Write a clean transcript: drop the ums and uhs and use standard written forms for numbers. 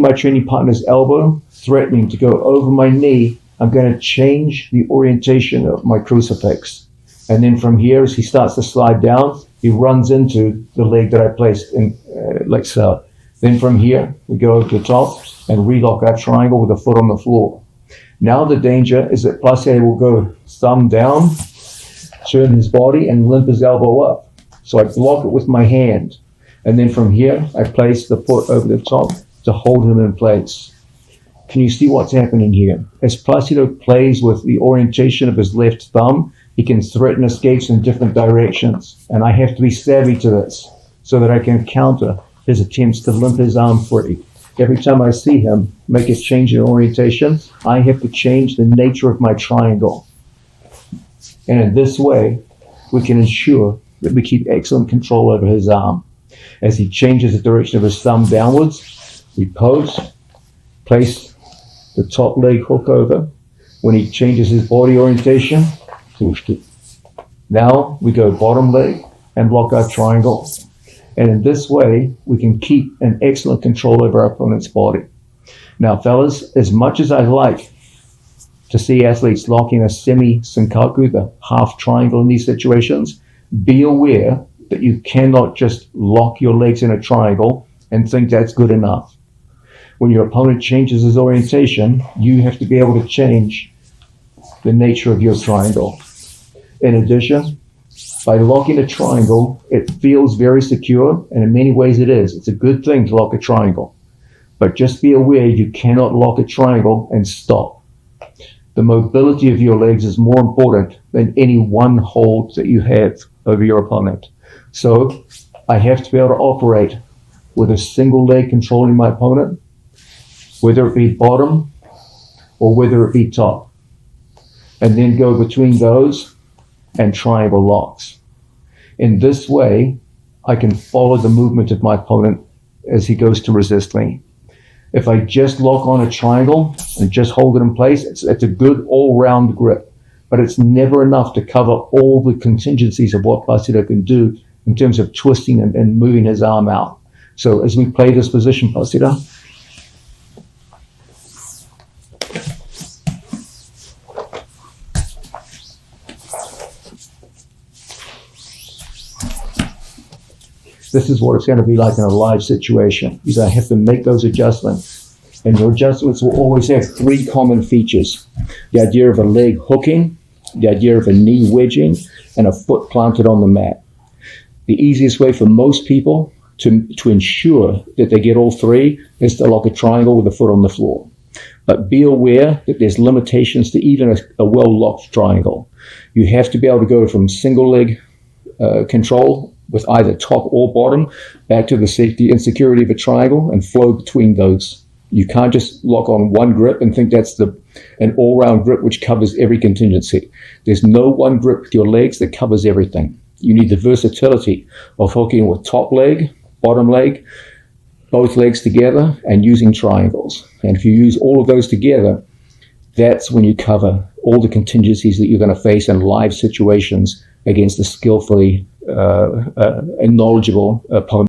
my training partner's elbow, threatening to go over my knee, I'm going to change the orientation of my crucifix. And then from here, as he starts to slide down, he runs into the leg that I placed in, like so. Then from here, we go over the top and relock our triangle with the foot on the floor. Now the danger is that Placido will go thumb down, turn his body, and limp his elbow up. So I block it with my hand. And then from here, I place the foot over the top to hold him in place. Can you see what's happening here? As Placido plays with the orientation of his left thumb, he can threaten escapes in different directions. And I have to be savvy to this so that I can counter his attempts to limp his arm free. Every time I see him make a change in orientation, I have to change the nature of my triangle. And in this way, we can ensure that we keep excellent control over his arm. As he changes the direction of his thumb downwards, we pose, place the top leg hook over. When he changes his body orientation, now we go bottom leg and block our triangle. And in this way, we can keep an excellent control over our opponent's body. Now, fellas, as much as I like to see athletes locking a semi-senkaku, the half triangle in these situations, be aware that you cannot just lock your legs in a triangle and think that's good enough. When your opponent changes his orientation, you have to be able to change the nature of your triangle. In addition, by locking a triangle, it feels very secure, and in many ways it is. It's a good thing to lock a triangle. But just be aware you cannot lock a triangle and stop. The mobility of your legs is more important than any one hold that you have over your opponent. So I have to be able to operate with a single leg controlling my opponent, whether it be bottom or whether it be top, and then go between those and triangle locks. In this way, I can follow the movement of my opponent as he goes to resist me. If I just lock on a triangle and just hold it in place, it's a good all-round grip, but it's never enough to cover all the contingencies of what Placido can do in terms of twisting and moving his arm out. So as we play this position, Placido, this is what it's going to be like in a live situation, because I have to make those adjustments. And your adjustments will always have three common features: the idea of a leg hooking, the idea of a knee wedging, and a foot planted on the mat. The easiest way for most people to ensure that they get all three is to lock a triangle with a foot on the floor. But be aware that there's limitations to even a well-locked triangle. You have to be able to go from single leg control with either top or bottom back to the safety and security of a triangle and flow between those. You can't just lock on one grip and think that's an all-round grip which covers every contingency. There's no one grip with your legs that covers everything. You need the versatility of hooking with top leg, bottom leg, both legs together, and using triangles. And if you use all of those together, that's when you cover all the contingencies that you're going to face in live situations against a skillfully and knowledgeable opponent.